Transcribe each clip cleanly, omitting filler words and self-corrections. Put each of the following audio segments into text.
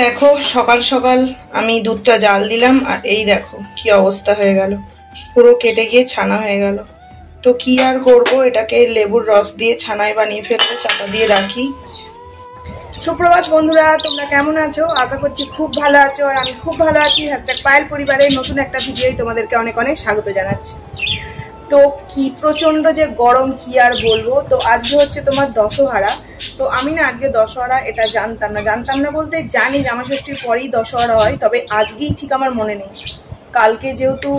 দেখো সকাল সকাল আমি দুধটা জাল দিলাম আর এই দেখো কি অবস্থা হয়ে গেল, পুরো কেটে গিয়ে ছানা হয়ে গেল। তো কি আর করব, এটাকে লেবুর রস দিয়ে ছানায় বানিয়ে ফেলবো, চাপা দিয়ে রাখি। সুপ্রভাত বন্ধুরা, তোমরা কেমন আছো? আশা করছি খুব ভালো আছো আর আমি খুব ভালো আছি। পায়েল পরিবারের নতুন একটা ভিডিওই তোমাদেরকে অনেক অনেক স্বাগত জানাচ্ছি। তো কি প্রচন্ড যে গরম, কি আর বলবো। তো আজকে হচ্ছে তোমার দশহরা। তো আমি না আজকে দশহরা এটা জানতাম না বলতে জানি জামাষষ্ঠীর পরেই দশহরা হয়, তবে আজকেই ঠিক আমার মনে নেই। কালকে যেহেতু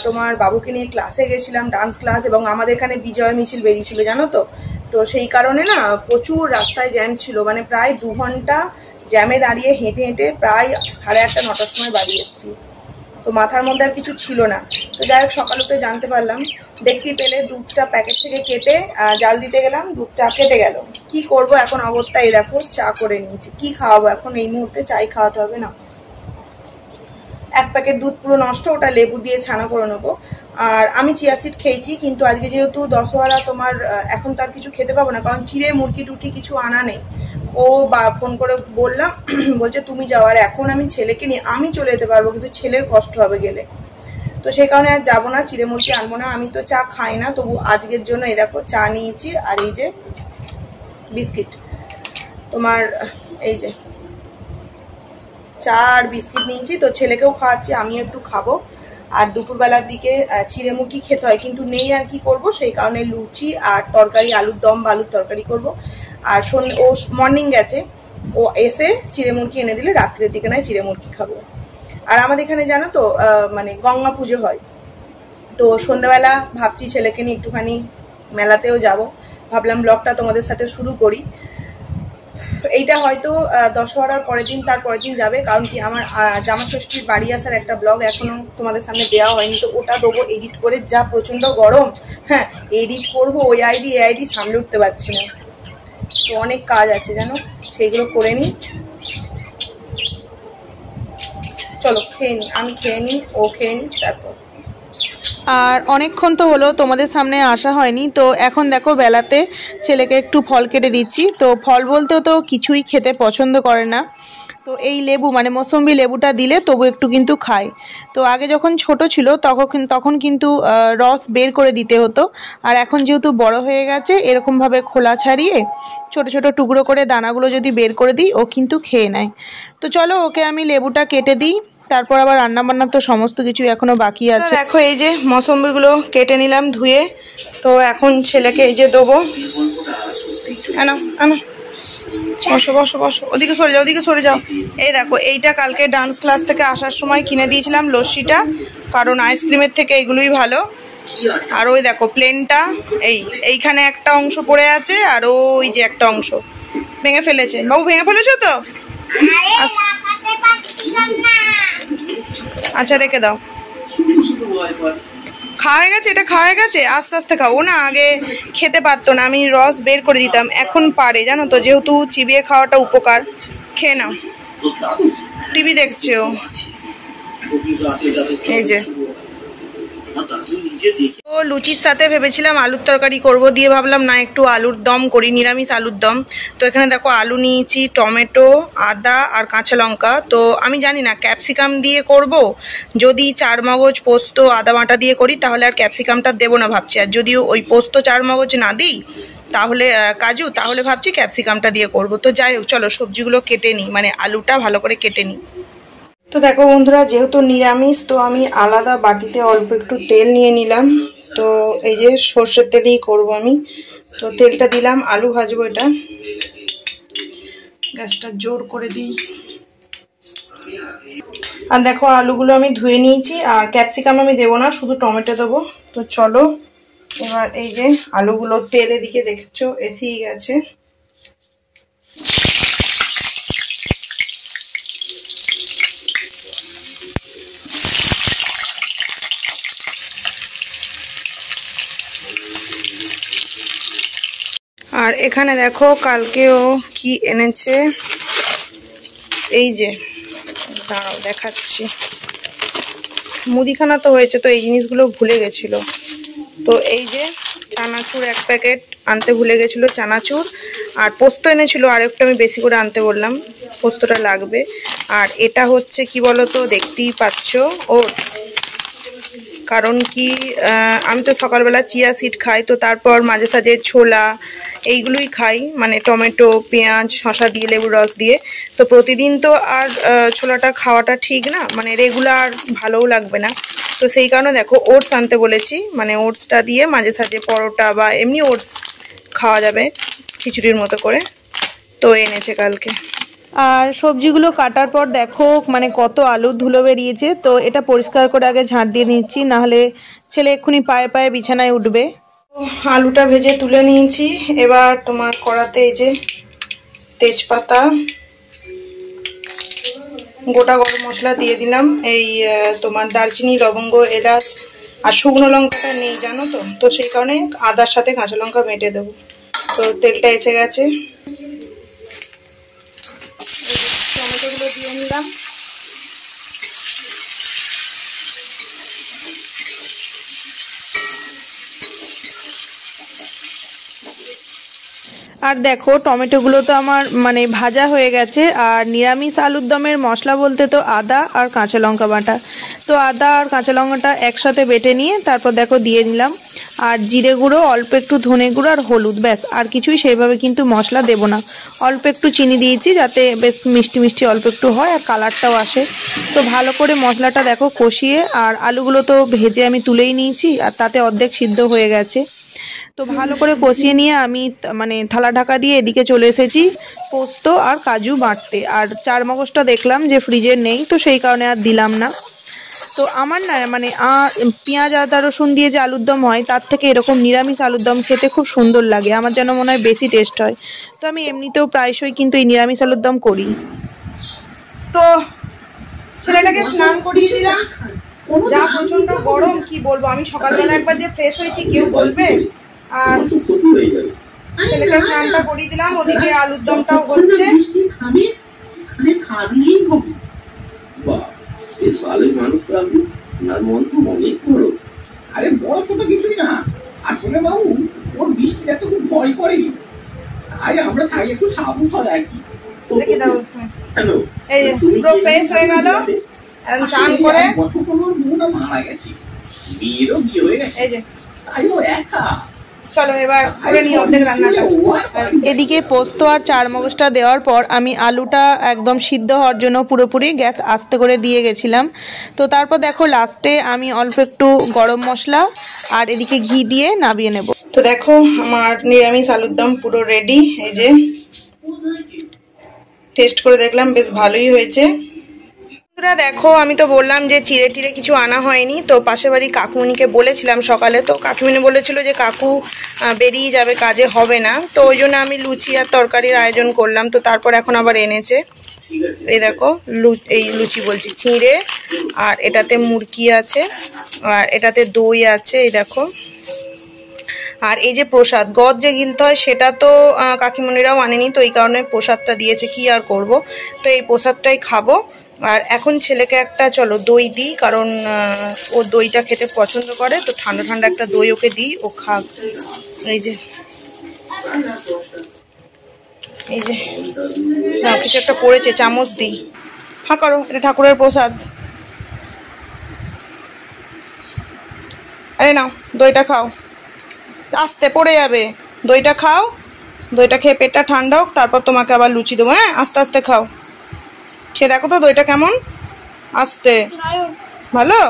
তোমার বাবুকে নিয়ে ক্লাসে গেছিলাম, ডান্স ক্লাস, এবং আমাদের এখানে বিজয় মিছিল বেরিয়েছিল জানো তো। তো সেই কারণে না প্রচুর রাস্তায় জ্যাম ছিল, মানে প্রায় 2 ঘন্টা জ্যামে দাঁড়িয়ে হেঁটে হেঁটে প্রায় 8:30 9টার সময় বাড়ি এসেছি। তো মাথার মধ্যে আর কিছু ছিল না। তো যাই হোক সকাল উঠে জানতে পারলাম, দেখতে পেলে দুধটা প্যাকেট থেকে কেটে জাল দিতে গেলাম, দুধটা কেটে গেল। কি করব এখন অবস্থা, এই দেখো চা করে নিয়েছি। কি খাওয়াবো এখন, এই মুহূর্তে চাই খাওয়াতে হবে না। 1 প্যাকেট দুধ পুরো নষ্ট, ওটা লেবু দিয়ে ছানা করে নেবো। আর আমি চিয়া সিড খেয়েছি, কিন্তু আজকে যেহেতু দশহরা তোমার এখন তো আর কিছু খেতে পাবো না, কারণ চিড়ে মুরগি টুটি কিছু আনা নেই। ও ফোন করে বললাম, বলছে তুমি যাও। আর এখন আমি ছেলেকে নিয়ে আমি চলে যেতে পারবো, কিন্তু ছেলের কষ্ট হবে গেলে। তো সেই কারণে আর যাবো না, চিড়ে মুরগি আনবো না। আমি তো চা খাই না, তবু আজকের জন্য এই দেখো চা নিয়েছি। আর এই যে বিস্কিট, তোমার এই যে চা আর বিস্কিট নিয়েছি। তো ছেলেকেও খাওয়াচ্ছি, আমিও একটু খাবো। আর দুপুরবেলার দিকে চিড়ে মুরগি খেতে হয়, কিন্তু নেই, আর কি করব। সেই কারণে লুচি আর তরকারি, আলুর দম বা আলুর তরকারি করব। আর ও মর্নিং গেছে, ও এসে চিড়ে মুরগি এনে দিলে রাত্রের দিকে নয় চিড়ে মুরগি খাবো। আর আমাদের এখানে জানো তো মানে গঙ্গা পুজো হয়। তো সন্ধ্যাবেলা ভাবছি ছেলেকে নিয়ে একটুখানি মেলাতেও যাব। ভাবলাম ব্লগটা তোমাদের সাথে শুরু করি। এইটা হয়তো দশহরার পরের দিন, তার পরের দিন যাবে, কারণ কি আমার জামাষষ্ঠীর বাড়ি আসার একটা ব্লগ এখনো তোমাদের সামনে দেওয়া হয়নি। তো ওটা দেবো এডিট করে, যা প্রচন্ড গরম, হ্যাঁ এডিট করবো, ওই আইডি এ আইডি সামলে উঠতে পারছি না। তো অনেক কাজ আছে জানো, সেইগুলো করে নিই। চলো খেয়ে নিই, আমি খেয়ে নিই, ও খেয়ে নিই, তারপর। আর অনেকক্ষণ তো হলো তোমাদের সামনে আসা হয়নি। তো এখন দেখো বেলাতে ছেলেকে একটু ফল কেটে দিচ্ছি। তো ফল বলতেও তো কিছুই খেতে পছন্দ করে না। তো এই লেবু মানে মৌসম্বি লেবুটা দিলে তবু একটু কিন্তু খায়। তো আগে যখন ছোট ছিল তখন কিন্তু রস বের করে দিতে হতো। আর এখন যেহেতু বড় হয়ে গেছে, এরকমভাবে খোলা ছাড়িয়ে ছোট ছোট টুকরো করে দানাগুলো যদি বের করে দিই, ও কিন্তু খেয়ে নেয়। তো চলো ওকে আমি লেবুটা কেটে দিই, তারপর আবার রান্নাবান্না তো সমস্ত কিছু এখনো বাকি আছে। দেখো এই যে মৌসম্বিগুলো কেটে নিলাম ধুয়ে। তো এখন ছেলেকে এই যে দেবো। আনো আনো, বসো বসো বসো, ওদিকে সরে যাও, ওদিকে সরে যাও। এই দেখো এইটা কালকে ডান্স ক্লাস থেকে আসার সময় কিনে দিয়েছিলাম, লস্যিটা, কারণ আইসক্রিমের থেকে এগুলোই ভালো। আর ওই দেখো প্লেনটা, এইখানে একটা অংশ পড়ে আছে, আর ওই যে একটা অংশ ভেঙে ফেলেছে। বাবু ভেঙে ফেলেছো তো? আচ্ছা রেখে দাও। খাওয়া হয়ে গেছে, এটা খাওয়া হয়ে গেছে, আস্তে আস্তে খাও। ও না আগে খেতে পারতো না, আমি রস বের করে দিতাম, এখন পারে জানো তো, যেহেতু চিবিয়ে খাওয়াটা উপকার। খেয়ে নাও। টিভি দেখছে ও, এই যে। তো লুচির সাথে ভেবেছিলাম আলুর তরকারি করব, দিয়ে ভাবলাম না একটু আলুর দম করি, নিরামিষ আলুর দম। তো এখানে দেখো আলু নিয়েছি, টমেটো, আদা আর কাঁচা লঙ্কা। তো আমি জানি না ক্যাপসিকাম দিয়ে করব, যদি চারমগজ পোস্ত আদা বাটা দিয়ে করি তাহলে আর ক্যাপসিকামটা দেবো না ভাবছি। আর যদি ওই পোস্ত চারমগজ না দিই, তাহলে কাজু, তাহলে ভাবছি ক্যাপসিকামটা দিয়ে করব। তো যাই হোক চলো সবজিগুলো কেটে নিই, মানে আলুটা ভালো করে কেটে নিই। তো দেখো বন্ধুরা, যেহেতু নিরামিষ, তো আমি আলাদা বাটিতে অল্প একটু তেল নিয়ে নিলাম। তো এই যে সর্ষের তেলেই করব আমি। তো তেলটা দিলাম, আলু ভাজবো। এটা গ্যাসটা জোর করে দিই। আর দেখো আলুগুলো আমি ধুয়ে নিয়েছি, আর ক্যাপসিকাম আমি দেবো না, শুধু টমেটো দেবো। তো চলো এবার এই যে আলুগুলো তেল এদিকে দেখছো এসেই গেছে। আর এখানে দেখো কালকেও কি এনেছে, এই যে দাঁড়াও দেখাচ্ছি। মুদিখানা তো হয়েছে, তো এই জিনিসগুলো ভুলে গেছিল। তো এই যে চানাচুর 1 প্যাকেট আনতে ভুলে গেছিলো, চানাচুর। আর পোস্ত এনেছিল আরেকটা, আমি বেশি করে আনতে বললাম, পোস্তটা লাগবে। আর এটা হচ্ছে কি বলতো, দেখতেই পাচ্ছ ওটস। কারণ কি আমি তো সকালবেলা চিয়া সিড খাই, তো তারপর মাঝে সাঝে ছোলা এইগুলোই খাই, মানে টমেটো পেঁয়াজ শসা দিয়ে লেবুর রস দিয়ে। তো প্রতিদিন তো আর ছোলাটা খাওয়াটা ঠিক না, মানে রেগুলার ভালোও লাগবে না। তো সেই কারণে দেখো ওটস আনতে বলেছি, মানে ওটসটা দিয়ে মাঝে সাঝে পরোটা বা এমনি ওটস খাওয়া যাবে খিচুড়ির মতো করে। তো এনেছে কালকে। আর সবজিগুলো কাটার পর দেখো মানে কত আলুর ধুলো বেরিয়েছে। তো এটা পরিষ্কার করে আগে ঝাঁট দিয়ে নিচ্ছি, নাহলে ছেলে এক্ষুনি পায়ে পায়ে বিছানায় উঠবে। আলুটা ভেজে তুলে নিয়েছি। এবার তোমার কড়াতে এই যে তেজপাতা, গোটা গরম মশলা দিয়ে দিলাম, এই তোমার দারচিনি লবঙ্গ এলাচ আর শুকনো লঙ্কাটা নেই জানো তো, তো সেই কারণে আদার সাথে কাঁচা লঙ্কা বেটে দেবো। তো তেলটা এসে গেছে, টমেটোগুলো দিয়ে নিলাম। আর দেখো টমেটোগুলো তো আমার মানে ভাজা হয়ে গেছে। আর নিরামিষ আলুর দমের মশলা বলতে তো আদা আর কাঁচা লঙ্কা বাটা। তো আদা আর কাঁচা লঙ্কাটা একসাথে বেটে নিয়ে তারপর দেখো দিয়ে দিলাম। আর জিরে গুঁড়ো, অল্প একটু ধনে গুঁড়ো আর হলুদ, ব্যাস। আর কিছুই সেইভাবে কিন্তু মশলা দেব না। অল্প একটু চিনি দিয়েছি যাতে বেশ মিষ্টি মিষ্টি অল্প একটু হয় আর কালারটাও আসে। তো ভালো করে মশলাটা দেখো কষিয়ে, আর আলুগুলো তো ভেজে আমি তুলেই নিয়েছি আর তাতে অর্ধেক সিদ্ধ হয়ে গেছে। তো ভালো করে কষিয়ে নিয়ে আমি মানে থালা ঢাকা দিয়ে এদিকে চলে এসেছি পোস্ত আর কাজু বাটতে। আর চারমগজটা দেখলাম যে ফ্রিজে নেই, তো সেই কারণে আর দিলাম না। তো আমার না মানে পেঁয়াজ আদা রসুন দিয়ে যে আলুর দম হয় তার থেকে এরকম নিরামিষ আলুর দম খেতে খুব সুন্দর লাগে, আমার যেন মনে হয় বেশি টেস্ট হয়। তো আমি এমনিতেও প্রায়শই কিন্তু এই নিরামিষ আলুর দম করি। তো ছেলেটাকে স্নান করিয়ে দিলাম, যা প্রচন্ড গরম কি বলবো। আমি সকালবেলা একবার যে ফ্রেশ হয়েছি কেউ বলবে। আর ছেলেকে স্নানটা করিয়ে দিলাম, ওদিকে আলুর দমটাও হচ্ছে। আরে বড় ছোট কিছুই না, আসলে বাবু ওর বৃষ্টিটা তো খুব ভয় করে। তাই আমরা থাকি একটু সাবুস হয় আর কি। এই পুরো ফ্রেশ হয়ে গেল, চান করে বছর 15 মারা গেছে, বিয়েরও বিয়ে হয়ে গেছে। এই যে তাই ও একা। চলো এবার করে নিই অর্ধেক রান্নাটা। এদিকে পোস্ত আর চারমগজটা দেওয়ার পর আমি আলুটা একদম সিদ্ধ হওয়ার জন্য পুরোপুরি গ্যাস আস্তে করে দিয়ে গেছিলাম। তো তারপর দেখো লাস্টে আমি অল্প একটু গরম মশলা আর এদিকে ঘি দিয়ে নামিয়ে নেব। তো দেখো আমার নিরামিষ আলুর দম পুরো রেডি। এই যে টেস্ট করে দেখলাম, বেশ ভালোই হয়েছে। দেখো আমি তো বললাম যে চিড়ে টিড়ে কিছু আনা হয়নি। তো পাশের বাড়ি কাকুমণিকে বলেছিলাম সকালে, তো কাকুমণি বলেছিল যে কাকু বেরিয়ে যাবে, কাজে হবে না। তো ওই জন্য আমি লুচি আর তরকারির আয়োজন করলাম। তো তারপর এখন আবার এনেছে, এই দেখো এই লুচি বলছি চিড়ে, আর এটাতে মুরকি আছে, আর এটাতে দই আছে, এই দেখো। আর এই যে প্রসাদ গদ যে গিলতে হয় সেটা তো কাকিমণিরাও আনেনি, তো এই কারণে প্রসাদটা দিয়েছে, কি আর করব। তো এই প্রসাদটাই খাবো। আর এখন ছেলেকে একটা চলো দই দিই, কারণ ও দইটা খেতে পছন্দ করে। তো ঠান্ডা ঠান্ডা একটা দই ওকে দিই, ও খাক। এই যে এই যে না কিছু একটা পড়েছে, চামচ দিই। হা করো, এটা ঠাকুরের প্রসাদ। আরে নাও দইটা খাও, আস্তে পড়ে যাবে। দইটা খাও, দইটা খেয়ে পেটটা ঠান্ডা হোক, তারপর তোমাকে আবার লুচি দেবো। হ্যাঁ আস্তে আস্তে খাও, খেয়ে দেখো তো দইটা কেমন। আস্তে, ভালো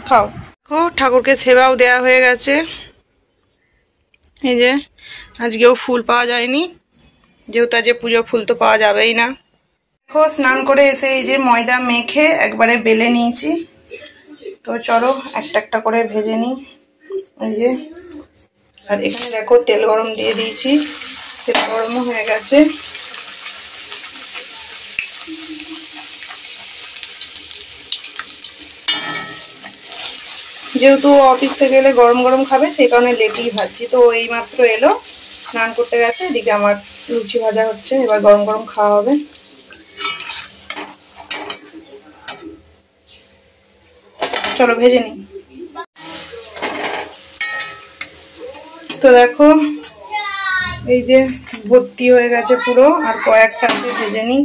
খাও। দেখো ঠাকুরকে সেবাও দেয়া হয়ে গেছে। এই যে আজকেও ফুল পাওয়া যায়নি, যেহেতু আজ পুজো ফুল তো পাওয়া যাবেই না। দেখো স্নান করে এসে এই যে ময়দা মেখে একবারে বেলে নিয়েছি। তো চলো একটা একটা করে ভেজে নিই। এই যে আর এখানে দেখো তেল গরম দিয়ে দিয়েছি, তেল গরমও হয়ে গেছে। যেহেতু অফিস থেকে এলে গরম গরম খাবে, সেই কারণে লেটেই ভাজছি। তো এই মাত্র এলো, স্নান করতে গেছে, এদিকে আমার লুচি ভাজা হচ্ছে, এবার গরম গরম খাওয়া হবে। চলো ভেজে নিই। তো দেখো এই যে ভর্তি হয়ে গেছে পুরো, আর কয়েকটা আছে, ভেজে নিই।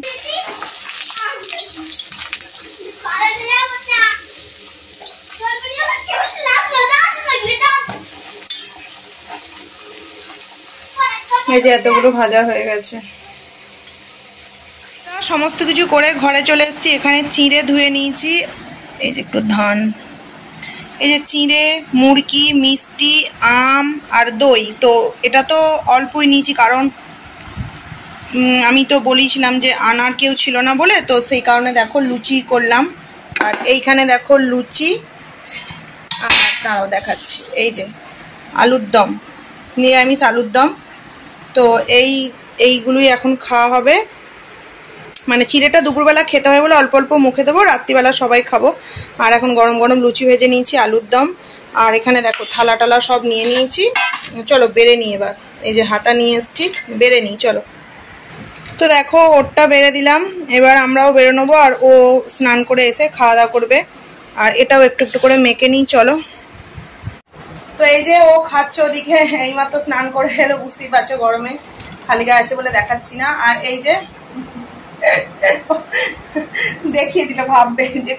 এই যে এতগুলো ভাজা হয়ে গেছে। সমস্ত কিছু করে ঘরে চলে এসেছি। এখানে চিঁড়ে ধুয়ে নিয়েছি, এই যে একটু ধান, এই যে চিঁড়ে, মুরগি, মিষ্টি, আম আর দই। তো এটা তো অল্পই নিয়েছি, কারণ আমি তো বলেছিলাম যে আনার কেউ ছিল না বলে, তো সেই কারণে দেখো লুচি করলাম। আর এইখানে দেখো লুচি, আর তাও দেখাচ্ছি এই যে আলুর দম, নিরামিষ আলুর দম। তো এইগুলোই এখন খাওয়া হবে। মানে চিড়েটা দুপুরবেলা খেতে হয় বলে অল্প অল্প মুখে দেবো, রাত্রিবেলা সবাই খাবো। আর এখন গরম গরম লুচি ভেজে নিয়েছি, আলুর দম। আর এখানে দেখো থালা টালা সব নিয়ে নিয়েছি। চলো বেড়ে নিই এবার। এই যে হাতা নিয়ে এসছি, বেড়ে নিই চলো। তো দেখো ওরটা বেড়ে দিলাম, এবার আমরাও বেড়ে নেবো। আর ও স্নান করে এসে খাওয়া দাওয়া করবে। আর এটাও একটু একটু করে মেখে নিই চলো। তো এই যে ও খাচ্ছে ওদিকে, এইমাত্র স্নান করে এলো, বুঝতেই পারছো গরমে খালি গায়ে আছে বলে দেখাচ্ছি না। আর এই যে দেখিয়ে দিলে ভাববে যে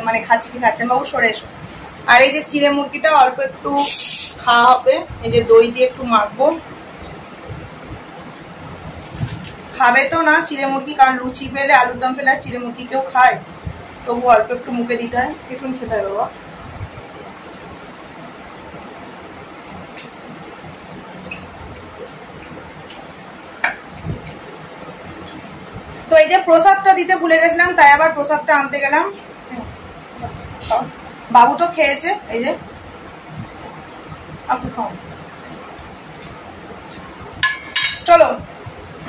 মানে খাচ্ছি কি খাচ্ছেন, বাবু সরে এসো। আর এই যে চিড়ে মুরগিটা অল্প একটু খাওয়া হবে, এই যে দই দিয়ে একটু মাখবো। খাবে তো না চিড়ে মুরগি, কারণ লুচি পেলে আলুর দম পেলে আর চিড়ে মুরগি কেউ খায়, তবু অল্প একটু মুখে দিতে হয়, একটু খেতে হয় বাবা। তো এই যে প্রসাদটা দিতে ভুলে গেছিলাম, তাই আবার প্রসাদটা আনতে গেলাম। বাবু তো খেয়েছে, এই যে চলো।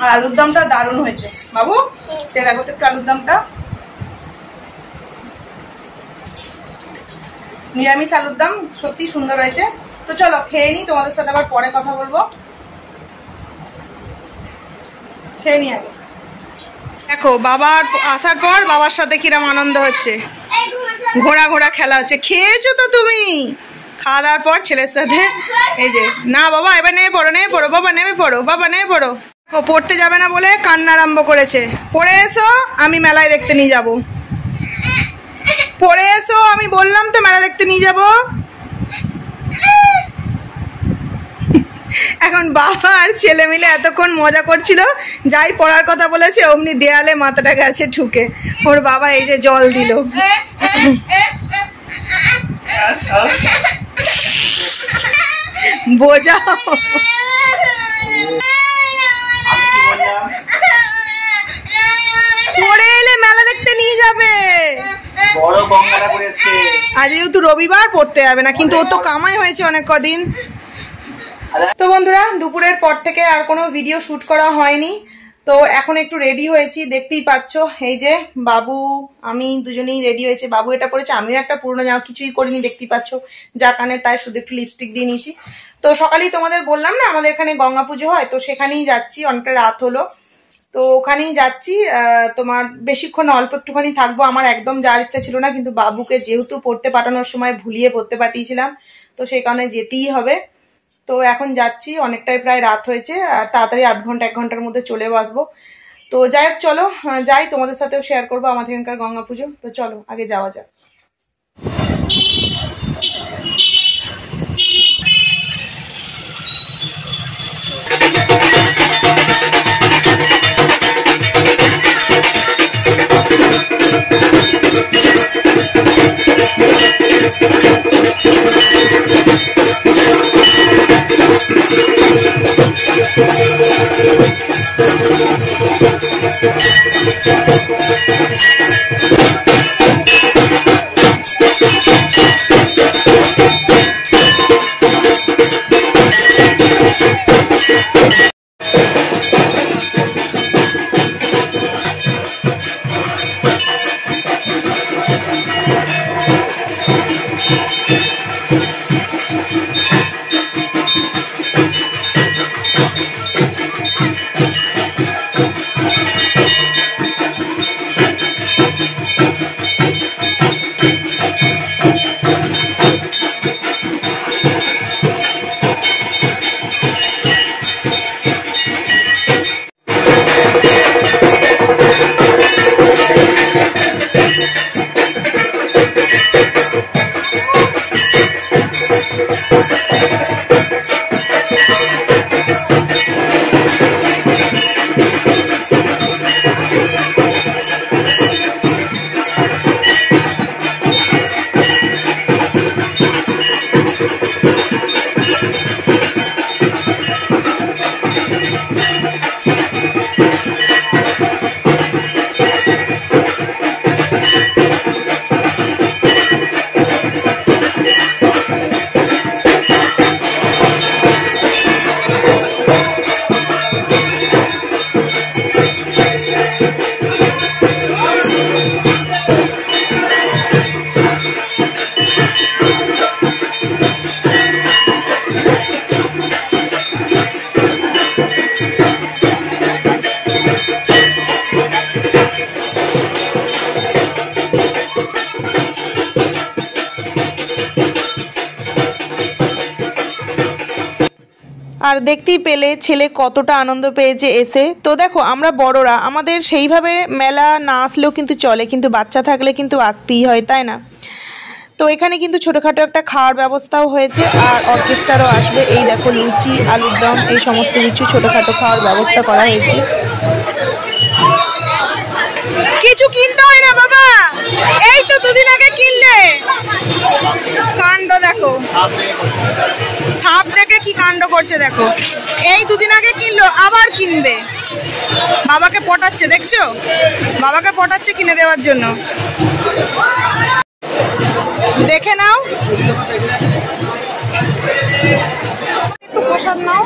আর আলুর দমটা দারুণ হয়েছে বাবু, খেয়ে দেখো তো একটু আলুর দমটা, নিরামিষ আলুর দম সত্যি সুন্দর হয়েছে। তো চলো খেয়ে নি, তোমাদের সাথে আবার পরে কথা বলবো। খেয়ে নি আগে। দেখো বাবার আসার পর বাবার সাথে কিরম আনন্দ হচ্ছে, ঘোড়া ঘোড়া খেলা হচ্ছে। খেয়েছো তো তুমি? খাওয়া দাওয়ার পর ছেলের সাথে এই যে, না বাবা এবার নেমে পড়ো, নেমে পড়ো বাবা, নেমে পড়ো বাবা, নেমে পড়ো। ও পড়তে যাবে না বলে কান্না আরম্ভ করেছে। পড়ে এসো, আমি মেলায় দেখতে নিয়ে যাব। পড়ে এসো, আমি বললাম তো মেলা দেখতে নিয়ে যাব। এখন বাবা আর ছেলে মিলে এতক্ষণ মজা করছিল, যাই পড়ার কথা বলেছে অমনি দেয়ালে মাথাটা গেছে ঠুকে। ওর বাবা এই যে জল দিল। বোঝাও, পড়ে এলে মেলা দেখতে নিয়ে যাবে। আজ যেহেতু রবিবার পড়তে যাবে না, কিন্তু ও তো কামাই হয়েছে অনেক কদিন। তো বন্ধুরা দুপুরের পর থেকে আর কোনো ভিডিও শুট করা হয়নি। তো এখন একটু রেডি হয়েছি, দেখতেই পাচ্ছ। এই যে বাবু আমি দুজনেই রেডি হয়েছে। বাবু এটা পরেছে, আমিও একটা পুরনো জামা, কিছুই করিনি দেখতেই পাচ্ছ, যা কানে তাই, শুধু একটু লিপস্টিক দিয়ে নিয়েছি। তো সকালেই তোমাদের বললাম না আমাদের এখানে গঙ্গা পুজো হয়, তো সেখানেই যাচ্ছি। অনেকটা রাত হলো, তো ওখানেই যাচ্ছি। তোমার বেশিক্ষণ অল্প একটুখানি থাকবো। আমার একদম যাওয়ার ইচ্ছা ছিল না, কিন্তু বাবুকে যেহেতু পড়তে পাঠানোর সময় ভুলিয়ে পড়তে পাঠিয়েছিলাম, তো সেই কারণে যেতেই হবে। তো এখন যাচ্ছি, অনেকটাই প্রায় রাত হয়েছে, আর তাড়াতাড়ি আধ ঘন্টা 1 ঘন্টার মধ্যে চলে আসবো। তো যাই হোক চলো যাই, তোমাদের সাথেও শেয়ার করবো আমাদের এখানকার গঙ্গা পুজো। তো চলো আগে যাওয়া যাক। আর দেখতেই পেলে ছেলে কতটা আনন্দ পেয়েছে এসে। তো দেখো আমরা বড়রা আমাদের সেইভাবে মেলা না আসলেও কিন্তু চলে, কিন্তু বাচ্চা থাকলে কিন্তু আসতেই হয়, তাই না? তো এখানে কিন্তু ছোটোখাটো একটা খাওয়ার ব্যবস্থাও হয়েছে আর অর্কেস্ট্রারও আসবে। এই দেখো লুচি, আলুর দম, এই সমস্ত কিছু ছোটোখাটো খাওয়ার ব্যবস্থা করা হয়েছে। কিছু কিনতে হয় না বাবা, এই তো দুদিন আগে কিনলে। কাণ্ড দেখো, সাপ দেখে কি কাণ্ড করছে দেখো। এই দুদিন আগে কিনলো, আবার কিনবে। বাবাকে পটাচ্ছে, দেখছো? বাবাকে পটাচ্ছে কিনে দেওয়ার জন্য। দেখে নাও, একটু প্রসাদ নাও,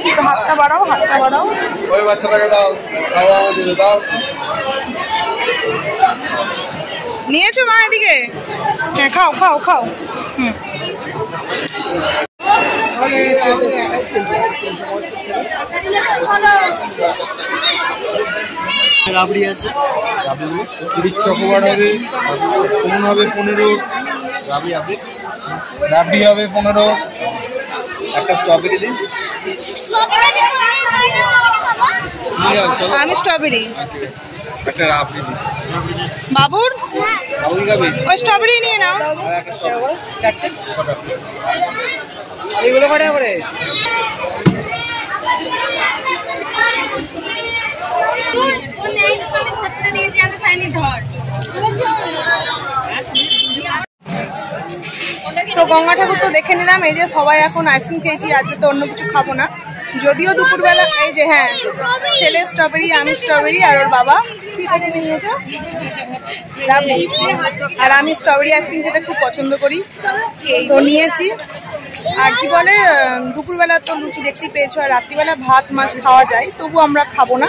একটু হাতটা বাড়াও, হাতটা বাড়াও। ওই বাচ্চাটাকে দাও, খাওয়া দিবে দাও। নিয়েছো মা এদিকে? হ্যাঁ খাও খাও খাও। হুম, রাবড়ি আছে, পুরীর চকোবার হবে, কোন হবে 15, রাবড়ি হবে 15, একটা স্ট্রবেরি দিন। আমি স্ট্রবেরি। একটা রাবড়ি দিন। বাবুর রাবড়ি খাবি? ওই স্ট্রবেরি নিয়ে নাও। এইগুলো কটা করে? তো গঙ্গা ঠাকুর তো দেখে নিলাম। এই যে সবাই এখন আইসক্রিম খেয়েছি, আজকে তো অন্য কিছু খাবো না। যদিও দুপুরবেলা এই যে হ্যাঁ ছেলে স্ট্রবেরি, আমি স্ট্রবেরি আর ওর বাবা কি খেতে নিয়েছে রাবড়ি। আর আমি স্ট্রবেরি আইসক্রিম খেতে খুব পছন্দ করি, তো নিয়েছি। আর কি বলে দুপুরবেলা তো লুচি দেখতেই পেয়েছো, আর রাত্রিবেলা ভাত মাছ খাওয়া যায়, তবু আমরা খাবো না,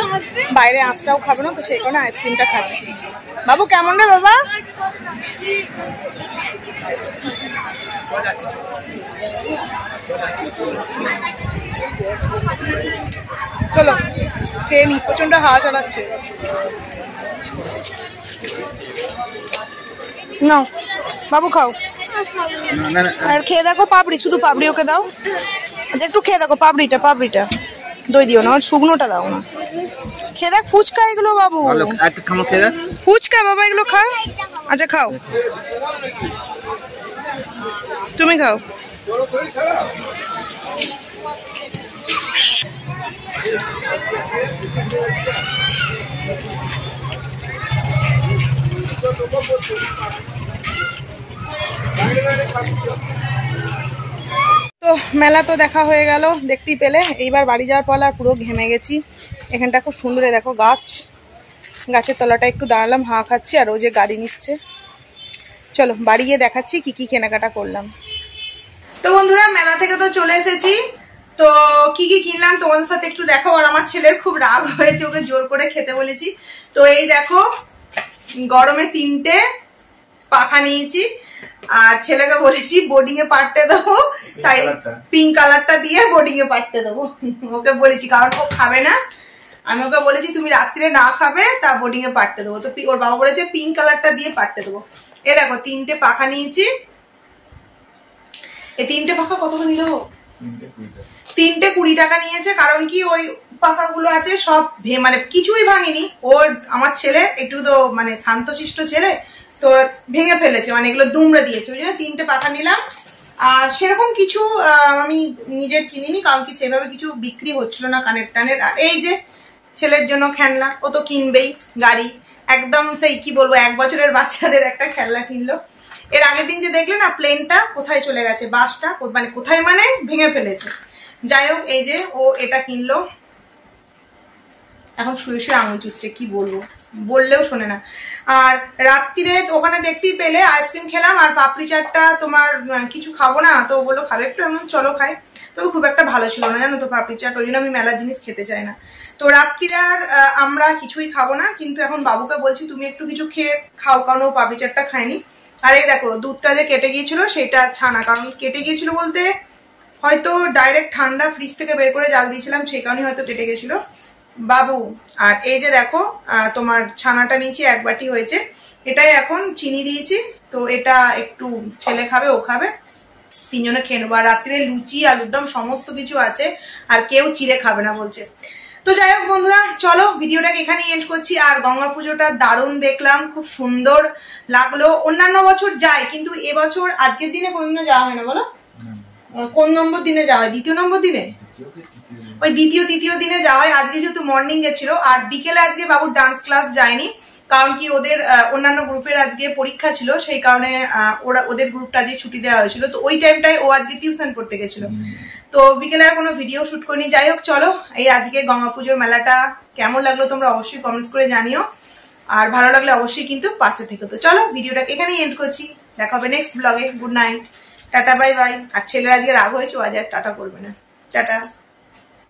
বাইরে আঁচটাও খাবো না, তো সেই কারণে আইসক্রিমটা খাচ্ছি। বাবু কেমন রে বাবা? চলো খেয়ে নি, প্রচন্ড হাওয়া চালাচ্ছে। নাও বাবু খাও, আর খেয়ে দেখো পাপড়ি, শুধু পাপড়ি ওকে দাও। আচ্ছা একটু খেয়ে দেখো পাপড়িটা, পাপড়িটা দই দিও না, শুকনোটা দাও না। খেয়ে দেখ ফুচকা এগুলো বাবু, ফুচকা বাবা এগুলো খা। আচ্ছা খাও, তুমি খাও। তো মেলা তো দেখা হয়ে গেল, দেখতেই পেলে। এইবার বাড়ি যাওয়ার পালা, পুরো ঘেমে গেছি। এখানটা খুব সুন্দর, দেখো গাছ, গাছের তলাটা একটু দাঁড়ালাম, হাওয়া খাচ্ছি, আর ও যে গাড়ি নিচ্ছে। চলো বাড়ি গিয়ে দেখাচ্ছি কি কি কেনাকাটা করলাম। তো বন্ধুরা মেলা থেকে তো চলে এসেছি, তো কি কি কিনলাম তোমাদের সাথে একটু দেখো। আর আমার ছেলের খুব রাগ হয়েছে, ওকে জোর করে খেতে বলেছি। তো এই দেখো গরমে 3টে পাখা নিয়েছি, আর ছেলেকে বলেছি বোর্ডিং এ পাঠতে দেবো, তাই পিঙ্ক কালারটা দিয়ে বোর্ডিং এ পাঠতে দেবো। ওকে বলেছি, কারণ ও খাবে না। আমি ওকে বলেছি তুমি রাত্রে না খাবে, তা বোর্ডিং এ পাঠতে দেবো। তো ওর বাবা বলেছে পিঙ্ক কালারটা দিয়ে পাঠতে দেবো। এ দেখো 3টে পাখা নিয়েছি। এই 3টে পাখা কত করে নিল? 3টে 20 টাকা নিয়েছে। কারণ কি ওই পাখাগুলো আছে সব মানে কিছুই ভাঙেনি। ওর আমার ছেলে একটু তো মানে শান্তশিষ্ট ছেলে, তো ভেঙে ফেলেছে, মানে এগুলো দুমড়ে দিয়েছে, ওই জন্য 3টে পাখা নিলাম। আর সেরকম কিছু আমি নিজের কিনিনি, কারণ কি সেভাবে কিছু বিক্রি হচ্ছিল না কানের টানের। আর এই যে ছেলের জন্য খেলনা, ও তো কিনবেই, গাড়ি একদম সেই কি বলবো 1 বছরের বাচ্চাদের একটা খেলনা কিনলো। এর আগের দিন যে দেখলে না প্লেনটা কোথায় চলে গেছে, বাসটা মানে কোথায় মানে ভেঙে ফেলেছে। যাই হোক এই যে ও এটা কিনলো, এখন শুয়ে শুয়ে আঙুল চুষছে, কি বলবো, বললেও শোনে না। আর রাত্রিরে ওখানে দেখতেই পেলে আইসক্রিম খেলাম, আর পাপড়ি চাটটা তোমার কিছু খাবো না, তো বললো খাবে একটু, এমন চলো খাই। তবে খুব একটা ভালো ছিল না জানো তো পাপড়ি চাট, ওই জন্য আমি মেলার জিনিস খেতে চাই না। তো রাত্রিরে আর আমরা কিছুই খাবো না, কিন্তু এখন বাবুকে বলছি তুমি একটু কিছু খেয়ে খাও, কারণ ও পাপড়ি চাটটা খায়নি। আর এই দেখো দুধটা যে কেটে গিয়েছিল সেটা ছানা, কারণ কেটে গিয়েছিল বলতে হয়তো ডাইরেক্ট ঠান্ডা ফ্রিজ থেকে বের করে জাল দিয়েছিলাম, সেই কারণে হয়তো কেটে গেছিল বাবু। আর এই যে দেখো তোমার ছানাটা নিয়েছি, 1 বাটি হয়েছে। এটাই এখন চিনি দিয়েছি, তো এটা একটু ছেলে খাবে, ও খাবে, তিনজনে খেয়ে নেবো। আর রাত্রে লুচি আলুর দম সমস্ত কিছু আছে, আর কেউ চিড়ে খাবে না বলছে। তো যাই হোক বন্ধুরা, চলো ভিডিওটাকে এখানেই এন্ড করছি। আর গঙ্গা পুজোটা দারুণ দেখলাম, খুব সুন্দর লাগলো। অন্যান্য বছর যাই, কিন্তু এবছর আজকের দিনে কোনদিনও যাওয়া হয় না। বলো কোন নম্বর দিনে যাওয়া হয়? দ্বিতীয় নম্বর দিনে, ওই দ্বিতীয় তৃতীয় দিনে যাওয়া হয়। আজকে যেহেতু মর্নিং গেছিল, আর বিকেলে আজকে বাবুর ডান্স ক্লাস যায়নি, কারণ কি ওদের অন্যান্য গ্রুপের আজকে পরীক্ষা ছিল, সেই কারণে ওদের গ্রুপটা আজকে ছুটি দেওয়া হয়েছিল। তো ওই টাইমটায় ও আজকে টিউশন করতে গেছিল, তো বিকেলে আর কোনো ভিডিও শুট করিনি। যাই হোক চলো, এই আজকে গঙ্গা পুজোর মেলাটা কেমন লাগলো তোমরা অবশ্যই কমেন্টস করে জানিও, আর ভালো লাগলে অবশ্যই কিন্তু পাশে থেকো। তো চলো ভিডিওটাকে এখানেই এন্ড করছি, দেখা হবে নেক্সট ব্লগে। Good night, tata, bye bye. আর ছেলের আজকে রাগ হয়েছে, ও আজ আর টাটা করবে না। টাটা।